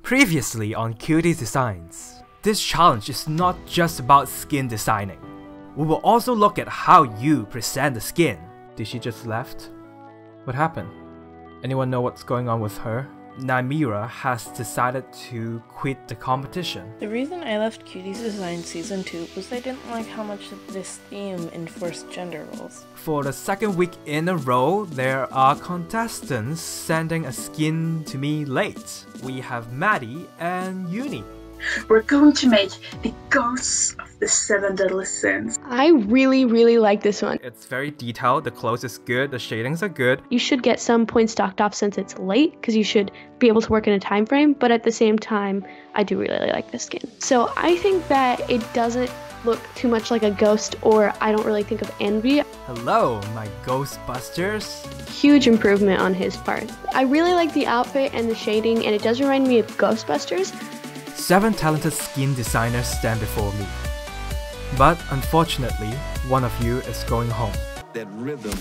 Previously on Quties Designs. This challenge is not just about skin designing. We will also look at how you present the skin. Did she just left? What happened? Anyone know what's going on with her? Naimira has decided to quit the competition. The reason I left Quties Designs Season 2 was I didn't like how much this theme enforced gender roles. For the second week in a row, there are contestants sending a skin to me late. We have Maddie and Uni. We're going to make the Ghosts of the Seven Deadly Sins. I really like this one. It's very detailed, the clothes is good, the shadings are good. You should get some points docked off since it's late, because you should be able to work in a time frame, but at the same time, I do really like the skin. So I think that it doesn't look too much like a ghost, or I don't really think of Envy. Hello, my Ghostbusters. Huge improvement on his part. I really like the outfit and the shading, and it does remind me of Ghostbusters. 7 talented skin designers stand before me. But unfortunately, one of you is going home. That rhythm.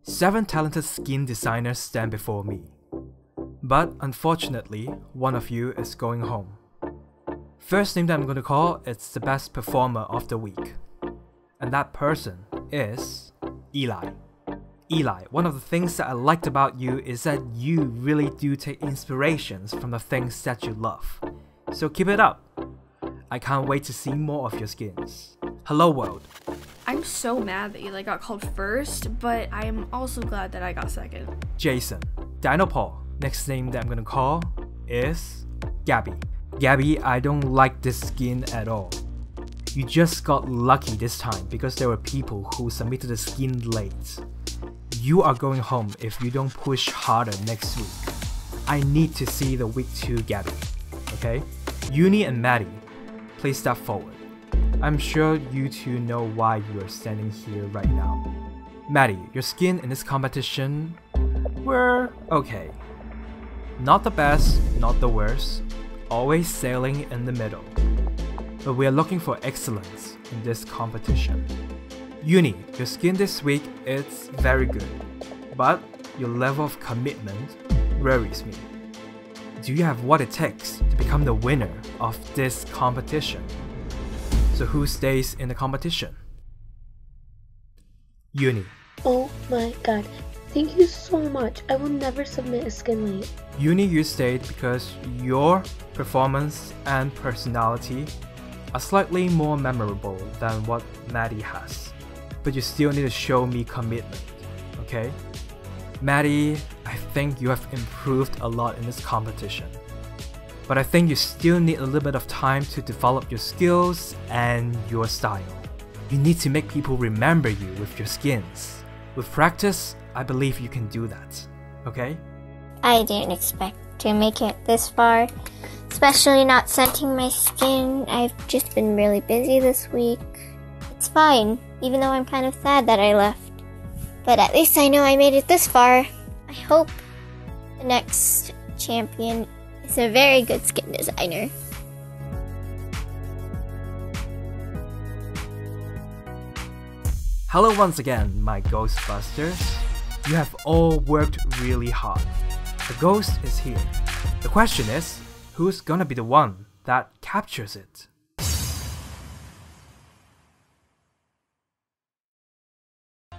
7 talented skin designers stand before me. But unfortunately, one of you is going home. First name that I'm going to call is the best performer of the week. And that person is Eli. Eli, one of the things that I liked about you is that you really do take inspirations from the things that you love. So keep it up. I can't wait to see more of your skins. Hello world. I'm so mad that Eli got called first, but I am also glad that I got second. Jason. Dino Paul. Next name that I'm gonna call is Gabby. Gabby, I don't like this skin at all. You just got lucky this time because there were people who submitted the skin late. You are going home if you don't push harder next week. I need to see the week 2 Gabby. Okay? Uni and Maddie, please step forward. I'm sure you two know why you are standing here right now. Maddie, your skin in this competition were okay. Not the best, not the worst, always sailing in the middle. But we are looking for excellence in this competition. Uni, your skin this week is very good, but your level of commitment worries me. Do you have what it takes to become the winner of this competition? So who stays in the competition? Uni. Oh my god, thank you so much. I will never submit a skin late. Uni, you stayed because your performance and personality are slightly more memorable than what Maddie has. But you still need to show me commitment, okay? Maddie, I think you have improved a lot in this competition. But I think you still need a little bit of time to develop your skills and your style. You need to make people remember you with your skins. With practice, I believe you can do that, okay? I didn't expect to make it this far, especially not scenting my skin. I've just been really busy this week. It's fine, even though I'm kind of sad that I left. But at least I know I made it this far. I hope the next champion is a very good skin designer. Hello once again, my Ghostbusters. You have all worked really hard. The ghost is here. The question is, who's gonna be the one that captures it?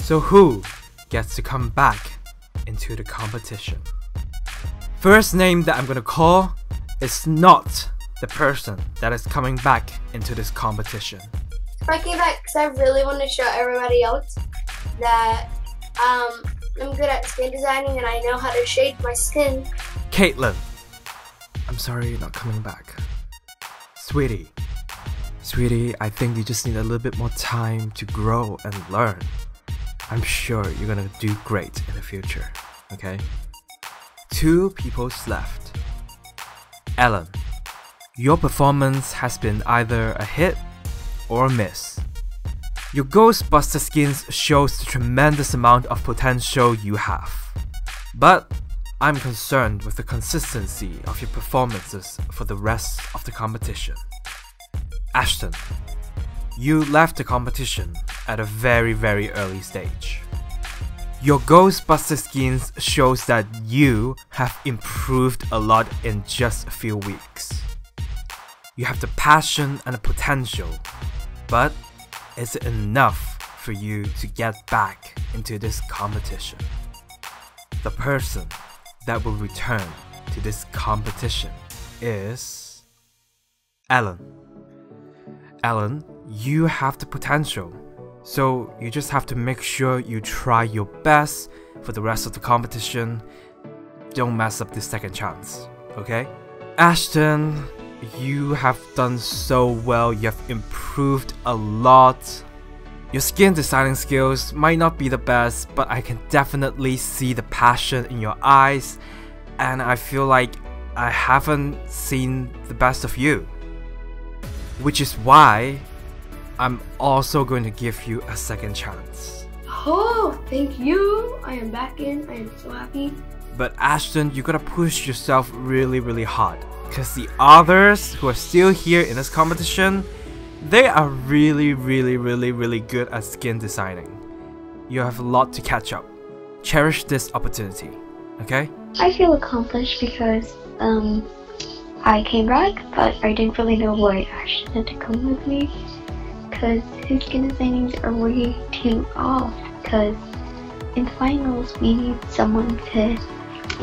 So who gets to come back into the competition? First name that I'm gonna call is not the person that is coming back into this competition. I came back because I really want to show everybody else that I'm good at skin designing and I know how to shade my skin. Caitlin. I'm sorry you're not coming back. Sweetie, I think you just need a little bit more time to grow and learn. I'm sure you're gonna do great in the future, okay? 2 people left. Ellen. Your performance has been either a hit or a miss. Your Ghostbuster skins shows the tremendous amount of potential you have. But I'm concerned with the consistency of your performances for the rest of the competition. Ashton, you left the competition at a very early stage. Your Ghostbuster skins shows that you have improved a lot in just a few weeks. You have the passion and the potential, but is it enough for you to get back into this competition? The person that will return to this competition is Alan. Alan, you have the potential, so you just have to make sure you try your best for the rest of the competition. Don't mess up this second chance, okay? Ashton, you have done so well, you have improved a lot. Your skin designing skills might not be the best, but I can definitely see the passion in your eyes, and I feel like I haven't seen the best of you. Which is why I'm also going to give you a second chance. Oh, thank you. I am back in. I am so happy. But Ashton, you gotta push yourself really hard, because the others who are still here in this competition, they are really good at skin designing. You have a lot to catch up. Cherish this opportunity, okay? I feel accomplished because I came back, but I didn't really know why Ashton had to come with me, because his skin designings are way too off, because in finals we need someone to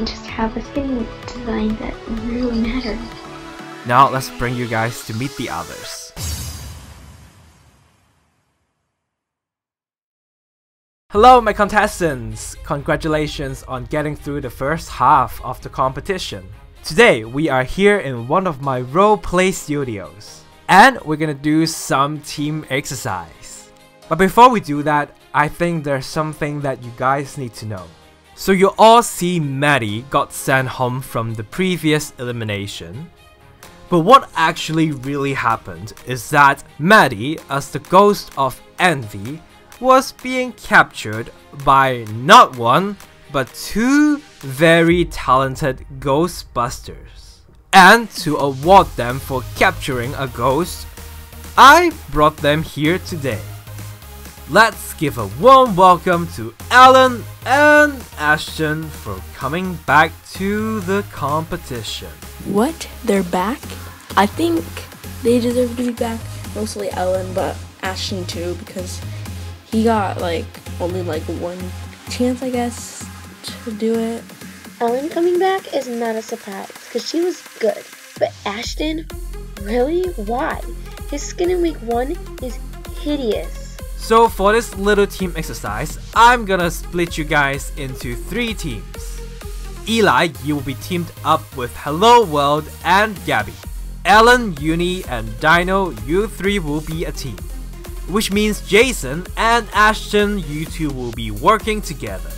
just have a skin design that really matters. Now let's bring you guys to meet the others. Hello my contestants! Congratulations on getting through the first half of the competition. Today we are here in one of my roleplay studios, and we're gonna do some team exercise. But before we do that, I think there's something that you guys need to know. So you all see Maddie got sent home from the previous elimination. But what actually really happened is that Maddie, as the ghost of envy, was being captured by not one, but two very talented Ghostbusters. And to award them for capturing a ghost, I brought them here today. Let's give a warm welcome to Alan and Ashton for coming back to the competition. What? They're back? I think they deserve to be back. Mostly Ellen, but Ashton too, because he got only one chance, I guess, to do it. Ellen coming back is not a surprise, because she was good. But Ashton? Really? Why? His skin in week 1 is hideous. So for this little team exercise, I'm gonna split you guys into 3 teams. Eli, you will be teamed up with Hello World and Gabby. Ellen, Uni, and Dino, you 3 will be a team. Which means Jason and Ashton, you 2 will be working together.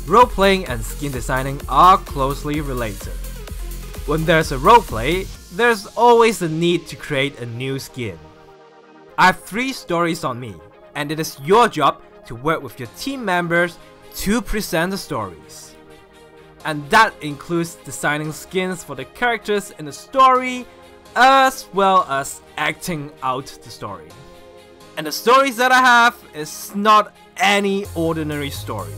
Role-playing and skin designing are closely related. When there's a roleplay, there's always the need to create a new skin. I have 3 stories on me, and it is your job to work with your team members to present the stories. And that includes designing skins for the characters in the story, as well as acting out the story. And the stories that I have is not any ordinary story.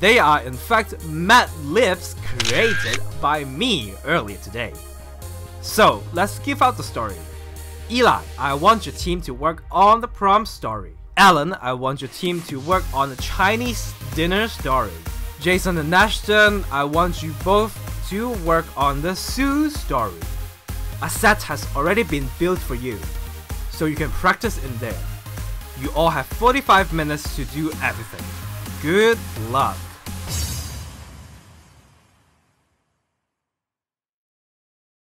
They are in fact Mad Libs created by me earlier today. So let's give out the story. Eli, I want your team to work on the prom story. Alan, I want your team to work on the Chinese dinner story. Jason and Ashton, I want you both to work on the Sue story. A set has already been built for you, so you can practice in there. You all have 45 minutes to do everything. Good luck!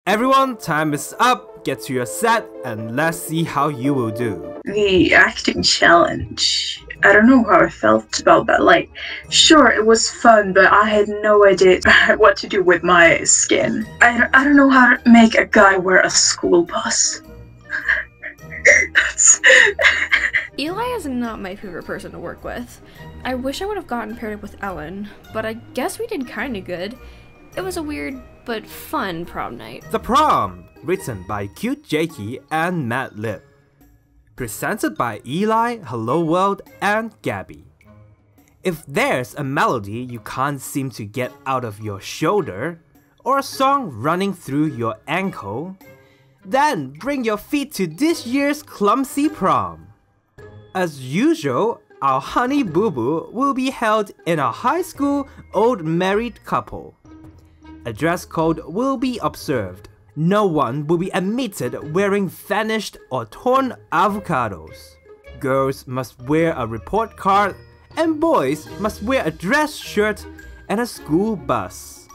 Everyone, time is up. Get to your set and let's see how you will do. The acting challenge. I don't know how I felt about that. Like, sure, it was fun, but I had no idea what to do with my skin. I don't know how to make a guy wear a school bus. That's... Eli is not my favorite person to work with. I wish I would have gotten paired up with Ellen, but I guess we did kinda good. It was a weird but fun prom night. The Prom, written by Cute Jakey and Mad Lib. Presented by Eli, Hello World, and Gabby. If there's a melody you can't seem to get out of your shoulder, or a song running through your ankle, then bring your feet to this year's clumsy prom. As usual, our honey boo boo will be held in a high school old married couple. A dress code will be observed. No one will be admitted wearing vanished or torn avocados. Girls must wear a report card, and boys must wear a dress shirt and a school bus.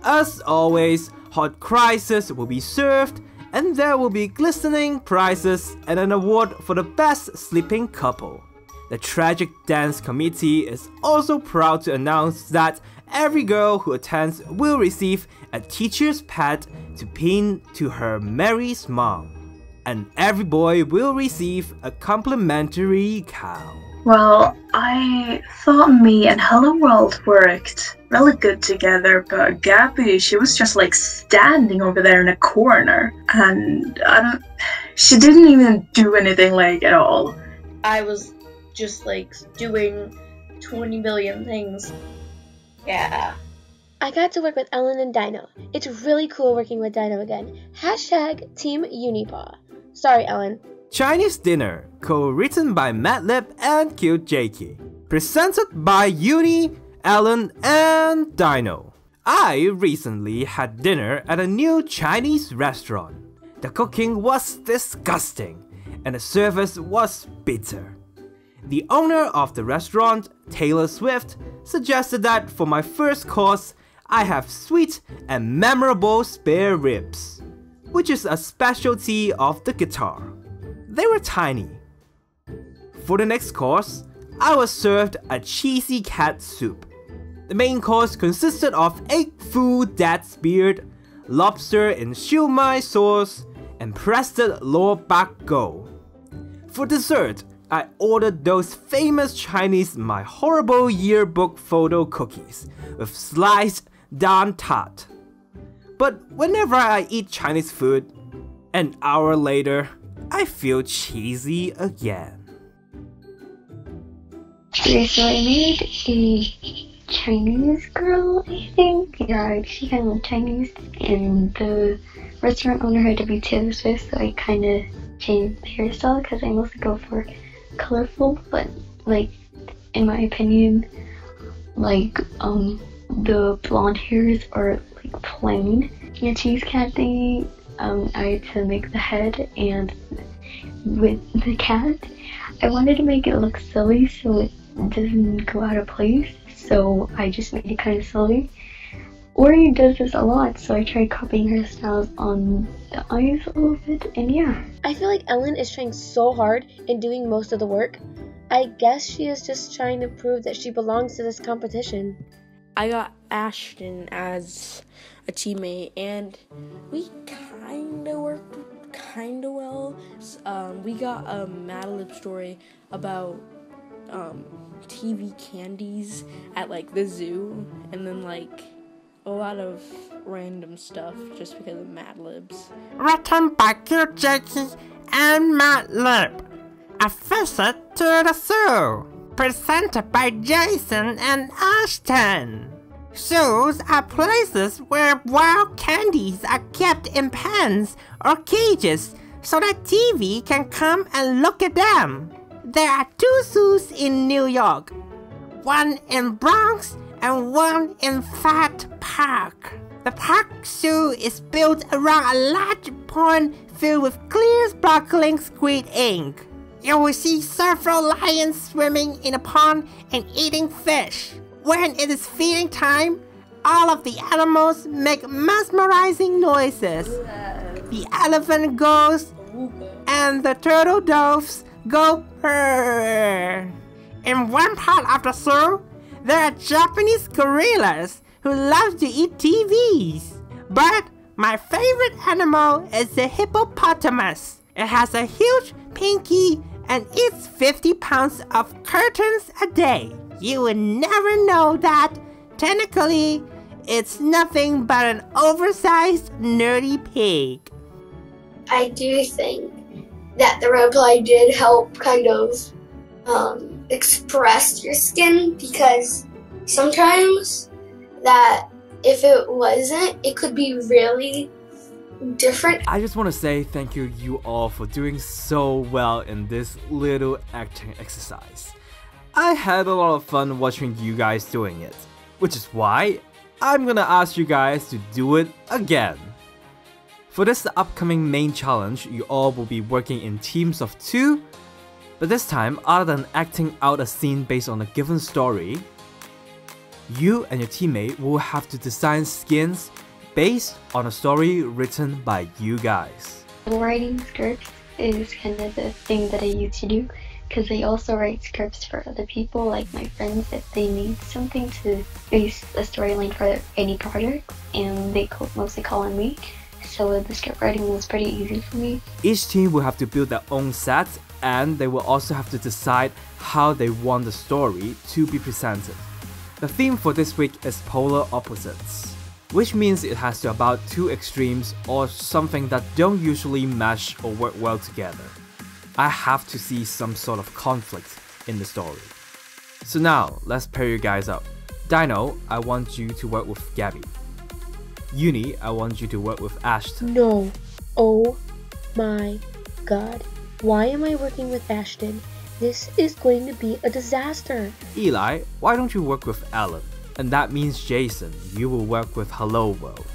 As always, hot crisis will be served, and there will be glistening prizes and an award for the best sleeping couple. The Tragic Dance Committee is also proud to announce that every girl who attends will receive a teacher's pet to pin to her Mary's mom, and every boy will receive a complimentary cow. Well, I thought me and Hello World worked really good together, but Gabby, she was just like standing over there in a corner, and she didn't even do anything like at all. I was just like doing 20 billion things. Yeah. I got to work with Ellen and Dino. It's really cool working with Dino again. Hashtag Team Unipaw. Sorry, Ellen. Chinese Dinner, co-written by Mad Lib and Cute Jakey. Presented by Uni, Ellen, and Dino. I recently had dinner at a new Chinese restaurant. The cooking was disgusting, and the service was bitter. The owner of the restaurant, Taylor Swift, suggested that for my first course, I have sweet and memorable spare ribs, which is a specialty of the guitar. They were tiny. For the next course, I was served a cheesy cat soup. The main course consisted of egg foo dad's beard, lobster in siu mai sauce, and prested lor bak go. For dessert, I ordered those famous Chinese My Horrible Yearbook photo cookies with sliced dan tat. But whenever I eat Chinese food, an hour later, I feel cheesy again. Okay, so I made a Chinese girl, I think. Yeah, she kind of looked Chinese, and the restaurant owner had to be Taylor Swift, so I kind of changed the hairstyle because I mostly go for colorful, but like in my opinion, like the blonde hairs are like plain. The cheese cat thingy, I had to make the head, and with the cat, I wanted to make it look silly so it doesn't go out of place, so I just made it kind of silly. Ori does this a lot, so I tried copying her styles on the eyes a little bit, and yeah. I feel like Ellen is trying so hard in doing most of the work. I guess she is just trying to prove that she belongs to this competition. I got Ashton as a teammate, and we kinda worked kinda well. We got a Mad Lib story about TV candies at like the zoo, and then like a lot of random stuff just because of Mad Libs. Written by Cute Jakey and Mad Lib. A visit to the zoo. Presented by Jason and Ashton. Zoos are places where wild candies are kept in pens or cages so that TV can come and look at them. There are 2 zoos in New York. One in Bronx and one in Fat Park. The Park Zoo is built around a large pond filled with clear sparkling squid ink. You will see several lions swimming in the pond and eating fish. When it is feeding time, all of the animals make mesmerizing noises. The elephant goes, and the turtle doves go purr. In one part of the zoo, there are Japanese gorillas who love to eat TVs. But my favorite animal is the hippopotamus. It has a huge pinky and eats 50 pounds of curtains a day. You would never know that. Technically, it's nothing but an oversized, nerdy pig. I do think that the roleplay did help kind of express your skin, because sometimes that if it wasn't, it could be really different. I just want to say thank you all for doing so well in this little acting exercise. I had a lot of fun watching you guys doing it, which is why I'm gonna ask you guys to do it again. For this upcoming main challenge, you all will be working in teams of 2, but this time, other than acting out a scene based on a given story, you and your teammate will have to design skins based on a story written by you guys. Writing scripts is kind of the thing that I used to do, because I also write scripts for other people, like my friends, if they need something to base a storyline for any project, and they mostly call on me. So the script writing was pretty easy for me. Each team will have to build their own sets, and they will also have to decide how they want the story to be presented. The theme for this week is polar opposites, which means it has to about 2 extremes or something that don't usually mesh or work well together. I have to see some sort of conflict in the story. So now, let's pair you guys up. Dino, I want you to work with Gabby. Uni, I want you to work with Ashton. No. Oh my god. Why am I working with Ashton? This is going to be a disaster. Eli, why don't you work with Alan? And that means Jason, you will work with Hello World.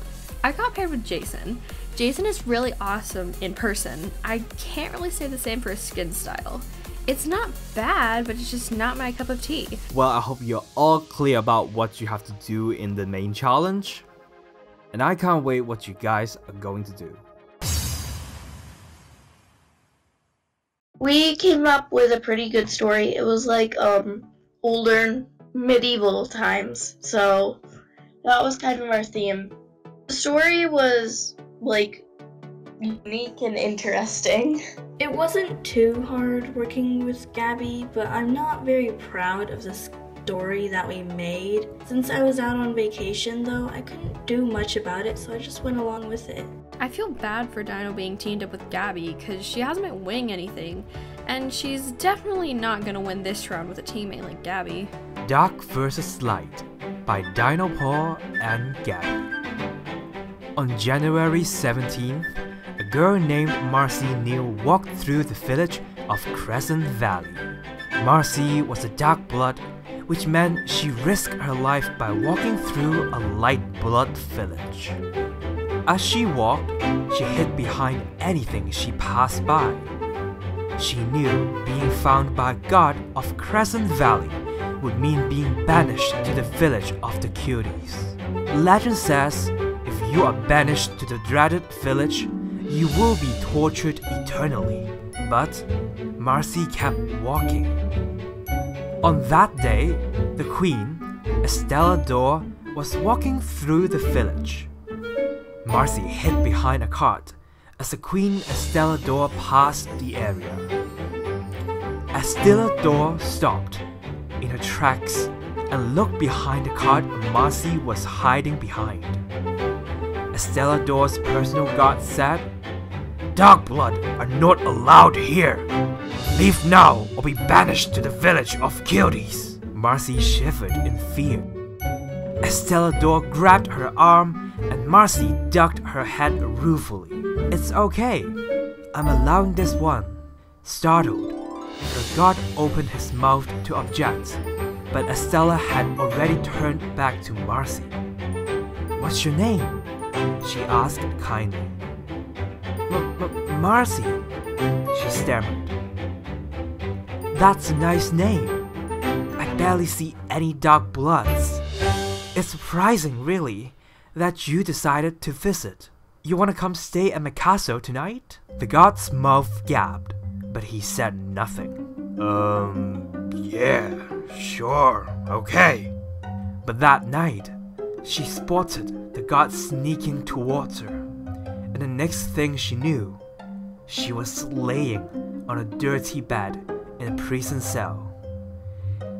I got paired with Jason. Jason is really awesome in person. I can't really say the same for his skin style. It's not bad, but it's just not my cup of tea. Well, I hope you're all clear about what you have to do in the main challenge. And I can't wait what you guys are going to do. We came up with a pretty good story. It was like older medieval times, so that was kind of our theme. The story was like unique and interesting. It wasn't too hard working with Gabby, but I'm not very proud of the story that we made. Since I was out on vacation though, I couldn't do much about it, so I just went along with it. I feel bad for Dino being teamed up with Gabby because she hasn't been winning anything, and she's definitely not gonna win this round with a teammate like Gabby. Dark vs. Light by Dino Paul and Gabby. On January 17th, a girl named Marcy Neal walked through the village of Crescent Valley. Marcy was a dark blood, which meant she risked her life by walking through a light blood village. As she walked, she hid behind anything she passed by. She knew being found by God of Crescent Valley would mean being banished to the village of the Quties. Legend says, if you are banished to the dreaded village, you will be tortured eternally. But Marcy kept walking. On that day, the queen, Estella Dor, was walking through the village. Marcy hid behind a cart as the queen Estella Dor passed the area. Estella Dor stopped in her tracks and looked behind the cart Marcy was hiding behind. Estella Dor's personal guard said, "Dark blood are not allowed here. Leave now or be banished to the village of Quties." Marcy shivered in fear. Estella Dor grabbed her arm and Marcy ducked her head ruefully. "It's okay. I'm allowing this one." Startled, her guard opened his mouth to object, but Estella had already turned back to Marcy. "What's your name?" she asked kindly. Marcy, she stammered. "That's a nice name. I barely see any dark bloods. It's surprising, really, that you decided to visit. You want to come stay at my castle tonight?" The god's mouth gapped, but he said nothing. Yeah, sure, okay. But that night, she spotted the guard sneaking towards her, and the next thing she knew, she was laying on a dirty bed in a prison cell.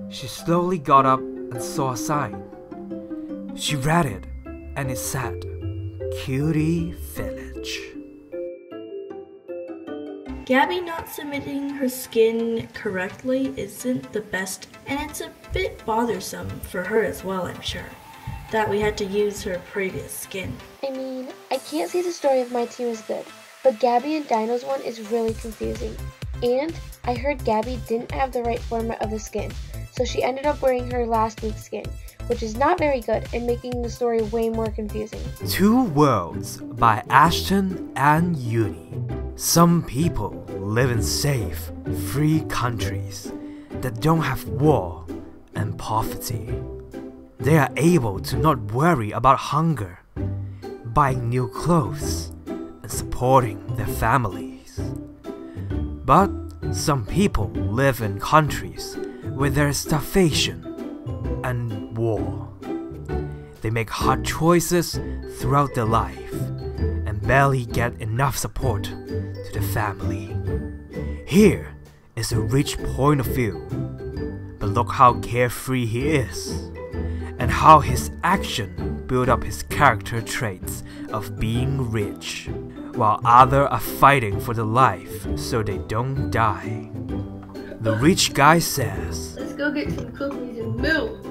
She slowly got up and saw a sign. She read it, and it said, Cutie Village. Gabby not submitting her skin correctly isn't the best, and it's a bit bothersome for her as well, I'm sure, that we had to use her previous skin. I mean, I can't say the story of my team is good, but Gabby and Dino's one is really confusing. And I heard Gabby didn't have the right format of the skin, so she ended up wearing her last week's skin, which is not very good and making the story way more confusing. Two Worlds by Ashton and Uni. Some people live in safe, free countries that don't have war and poverty. They are able to not worry about hunger, buying new clothes, and supporting their families. But some people live in countries where there is starvation and war. They make hard choices throughout their life and barely get enough support to the family. Here is a rich point of view, but look how carefree he is, and how his action build up his character traits of being rich, while others are fighting for their life so they don't die. The rich guy says, Let's go get some cookies and milk.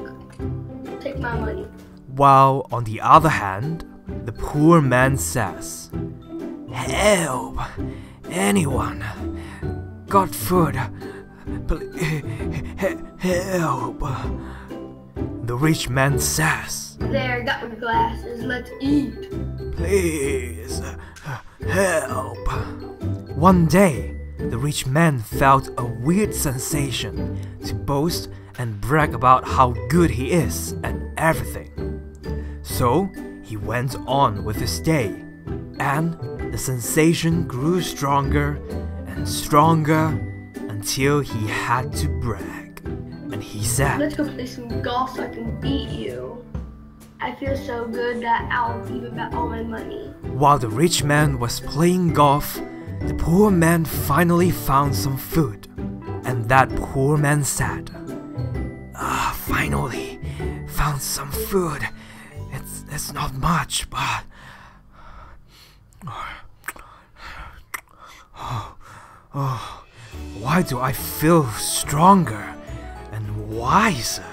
Take my money. While on the other hand, the poor man says, Help! Anyone! Got food! Help! The rich man says, There, got my glasses. Let's eat. Please, help! One day, the rich man felt a weird sensation to boast and brag about how good he is at everything. So, he went on with his day, and the sensation grew stronger and stronger until he had to brag. And he said, Let's go play some golf so I can beat you. I feel so good that I'll even bet all my money. While the rich man was playing golf, the poor man finally found some food. And that poor man said, Finally, found some food. It's not much, but... why do I feel stronger and wiser?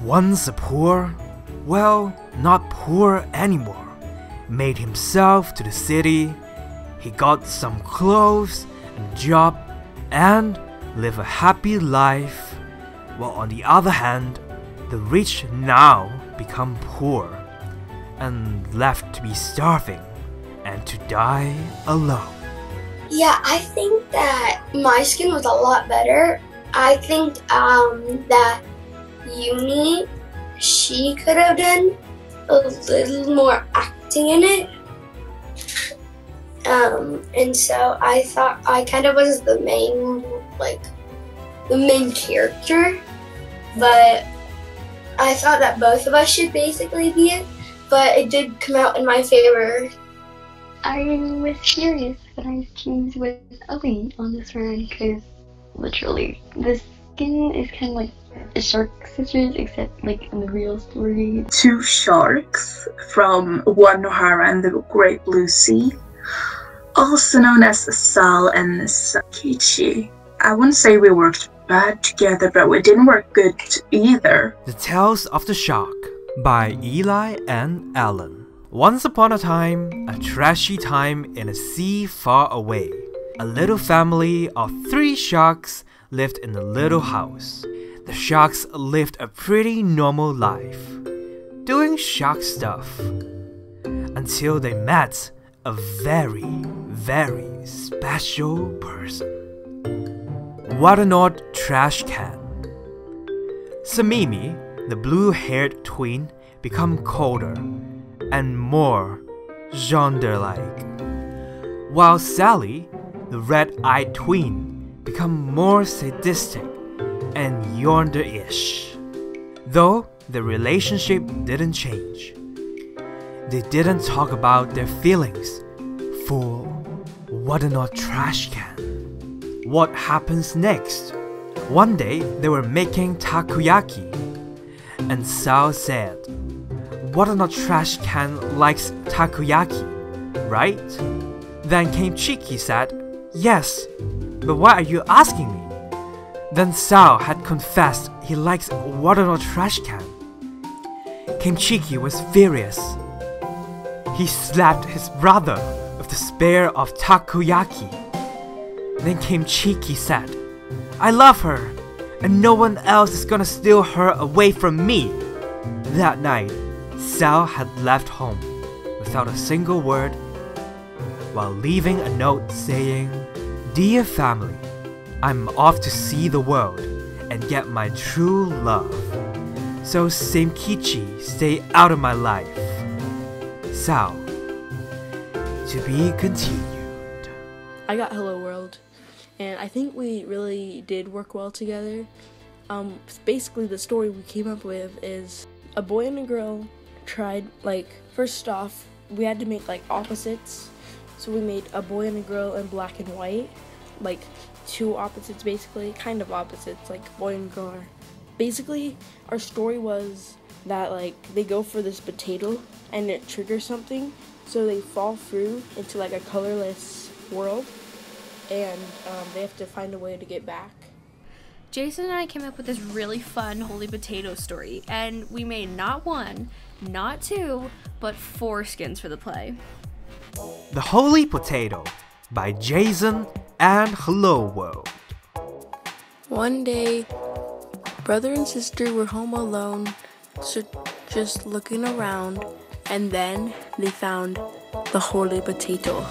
Once a poor, well, not poor anymore, made himself to the city. He got some clothes and a job and lived a happy life, while on the other hand, the rich now become poor and left to be starving and to die alone. Yeah, I think that my skin was a lot better. I think that Uni, she could have done a little more acting in it. And so I thought I kind of was the main character, but I thought that both of us should basically be it, but it did come out in my favor. I was curious when I teamed with Ellie on this round because literally the skin is kind of like a shark sisters, except like in the real story. Two sharks from One Nohara and the Great Blue Sea, also known as Sal and Sakichi. I wouldn't say we worked bad together, but we didn't work good either. The Tales of the Shark by Eli and Alan. Once upon a time, a trashy time in a sea far away, a little family of 3 sharks lived in a little house. The sharks lived a pretty normal life, doing shark stuff, until they met a very, very special person. What an odd trash can. Samimi, the blue-haired twin, become colder and more genre-like, while Sally, the red-eyed twin, become more sadistic and yonder-ish. Though the relationship didn't change. They didn't talk about their feelings. Fool, what an odd trash can. What happens next? One day they were making takoyaki, and Sao said, "What an odd trash can likes takoyaki, right?" Then came Cheeky said, "Yes, but why are you asking me?" Then Sao had confessed he likes what an odd trash can. Came Cheeky was furious. He slapped his brother with the spear of takoyaki. Then came Cheeky said, "I love her, and no one else is gonna steal her away from me." That night, Sao had left home without a single word, while leaving a note saying, "Dear family, I'm off to see the world and get my true love. So Senkichi, stay out of my life. Sao." To be continued. I got Hello World, and I think we really did work well together. Basically the story we came up with is a boy and a girl tried, first off, we had to make opposites. So we made a boy and a girl in black and white, two opposites basically, kind of opposites, boy and girl. Basically, our story was that they go for this potato and it triggers something, so they fall through into a colorless world, and they have to find a way to get back. Jason and I came up with this really fun holy potato story, and we made not one, not two, but 4 skins for the play. The Holy Potato by Jason and Hello World. One day, brother and sister were home alone, so just looking around, and then they found the Holy Potato.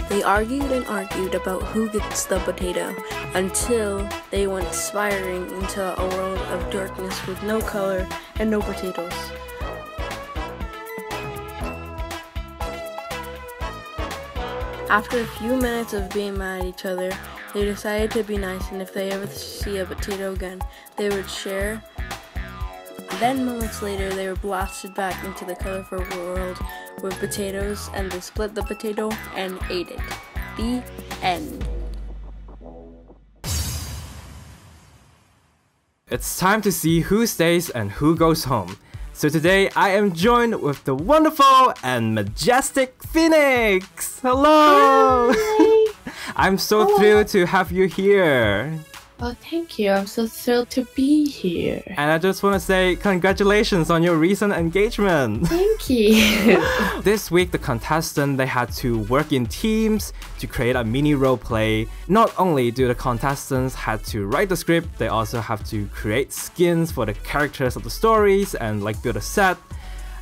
They argued and argued about who gets the potato until they went spiraling into a world of darkness with no color and no potatoes. After a few minutes of being mad at each other, they decided to be nice, and if they ever see a potato again, they would share. Then moments later, they were blasted back into the colorful world with potatoes, and they split the potato and ate it. The end. It's time to see who stays and who goes home. So today I am joined with the wonderful and majestic Pheonix. Hello! Hi. I'm so thrilled to have you here. Oh, thank you. I'm so thrilled to be here. And I just want to say congratulations on your recent engagement. Thank you. This week, the contestants, they had to work in teams to create a mini role play. Not only do the contestants had to write the script, they also have to create skins for the characters of the stories and build a set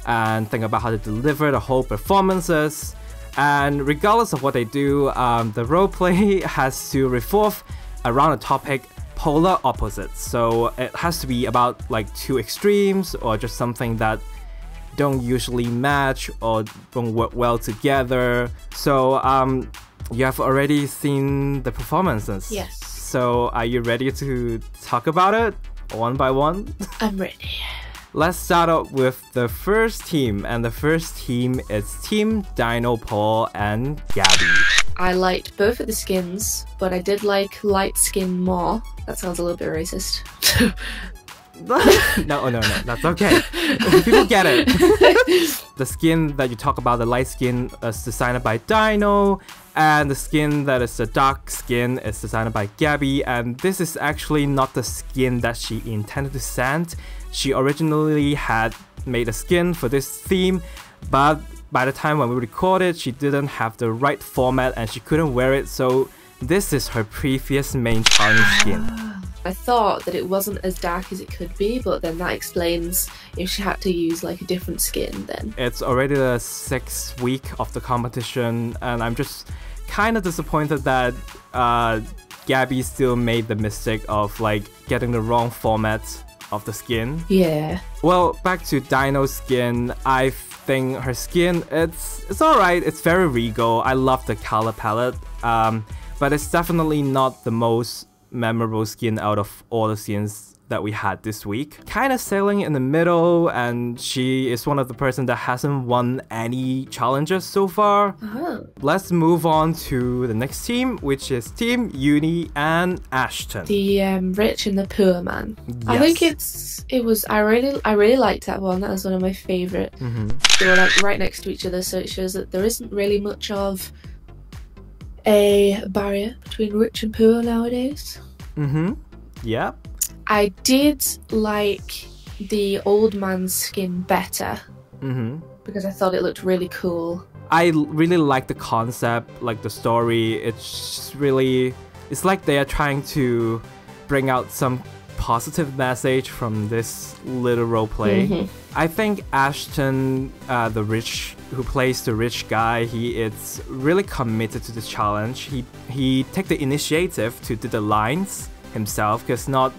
and think about how to deliver the whole performances. And regardless of what they do, the role play has to revolve around a topic polar opposites. So it has to be about 2 extremes, or just something that don't usually match or don't work well together. So you have already seen the performances. Yes. So are you ready to talk about it one by one? I'm ready. Let's start up with the first team, and the first team is Team Dino Paul and Gabby. I liked both of the skins, but I did like light skin more. That sounds a little bit racist. No, that's okay. People get it. The skin that you talk about, the light skin, is designed by Dino, and the skin that is the dark skin is designed by Gabby, and this is actually not the skin that she intended to send. She originally had made a skin for this theme, but by the time when we recorded, she didn't have the right format and she couldn't wear it, so this is her previous main challenge skin. I thought that it wasn't as dark as it could be, but then that explains if she had to use a different skin then. It's already the 6th week of the competition, and I'm just kind of disappointed that Gabby still made the mistake of getting the wrong format of the skin. Yeah. Well, back to Dino's skin, I think her skin, it's alright, it's very regal. I love the color palette. but it's definitely not the most memorable skin out of all the skins that we had this week. Kind of sailing in the middle, and she is one of the person that hasn't won any challenges so far. Let's move on to the next team, which is Team Uni and Ashton. The rich and the poor man. Yes. I think I really liked that one. That was one of my favourite. They were like right next to each other, so it shows that there isn't really much of a barrier between rich and poor nowadays. Yeah. I did like the old man's skin better because I thought it looked really cool. I really like the concept, like the story. It's like they are trying to bring out some positive message from this little roleplay. I think Ashton, who plays the rich guy, he is really committed to this challenge. He take the initiative to do the lines himself, because not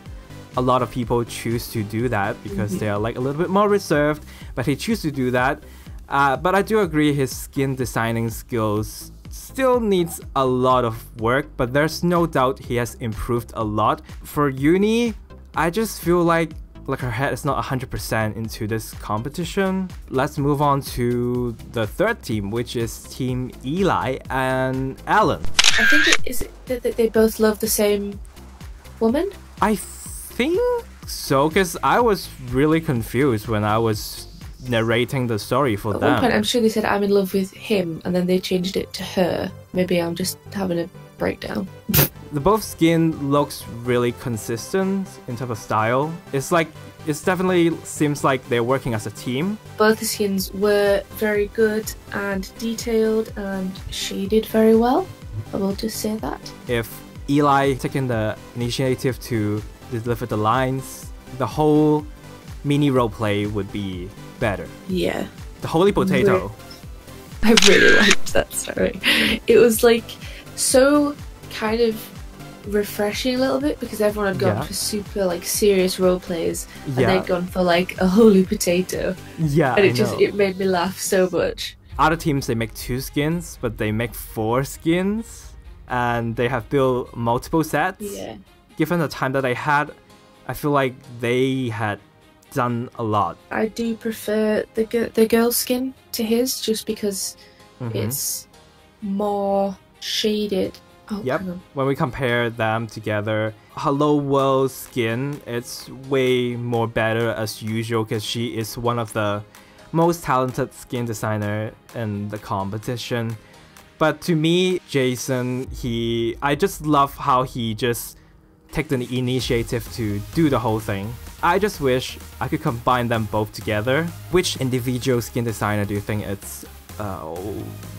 a lot of people choose to do that because they are like a little bit more reserved, but he chooses to do that. But I do agree his skin designing skills still needs a lot of work, but there's no doubt he has improved a lot. For Uni, I just feel like her head is not 100% into this competition. Let's move on to the third team, which is Team Eli and Alan. I think is it that they both love the same woman? I think so, because I was really confused when I was narrating the story for them. At one point, I'm sure they said I'm in love with him, and then they changed it to her. Maybe I'm just having a breakdown. The both skin looks really consistent in terms of style. It's definitely seems like they're working as a team. Both the skins were very good and detailed, and she did very well. I will just say that. If Eli taking the initiative to deliver the lines, the whole mini roleplay would be better. Yeah. The holy potato. I really liked that story. It was like so kind of refreshing a little bit, because everyone had gone for super like serious role plays and they'd gone for like a holy potato. Yeah, and it made me laugh so much. Other teams, they make 2 skins, but they make 4 skins, and they have built multiple sets. Yeah. Given the time that they had, I feel like they had done a lot. I do prefer the girl skin to his, just because it's more shaded. Oh, yep. When we compare them together, Hello World skin, it's way more better as usual, because she is one of the most talented skin designer in the competition. But to me, Jason, I just love how he just take the initiative to do the whole thing. I just wish I could combine them both together. Which individual skin designer do you think it's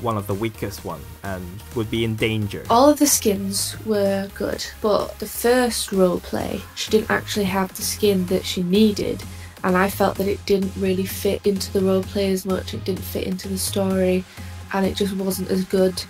one of the weakest one and would be in danger? All of the skins were good, but the first roleplay, she didn't actually have the skin that she needed, and I felt that it didn't really fit into the roleplay as much. It didn't fit into the story, and it just wasn't as good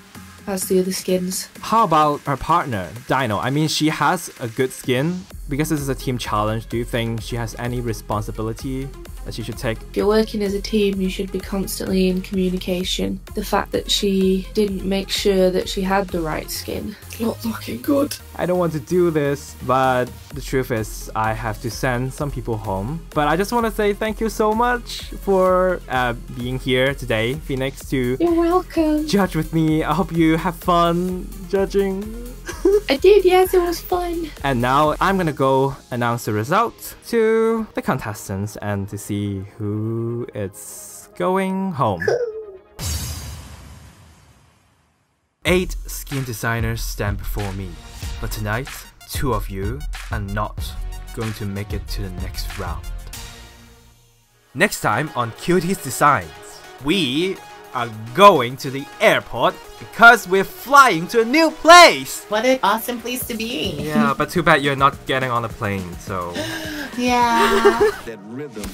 as the other skins. How about her partner, Dino? I mean, she has a good skin. Because this is a team challenge, do you think she has any responsibility that she should take? If you're working as a team, you should be constantly in communication. The fact that she didn't make sure that she had the right skin, it's not looking good. I don't want to do this, but the truth is I have to send some people home. But I just want to say thank you so much for being here today, Pheonix, to You're welcome. Judge with me. I hope you have fun judging. I did, yes, it was fun. And now I'm gonna go announce the result to the contestants and to see who is going home. 8 skin designers stand before me, but tonight 2 of you are not going to make it to the next round. Next time on Quties Designs, we are going to the airport because we're flying to a new place! What an awesome place to be! Yeah, but too bad you're not getting on the plane, so... Yeah. That rhythm.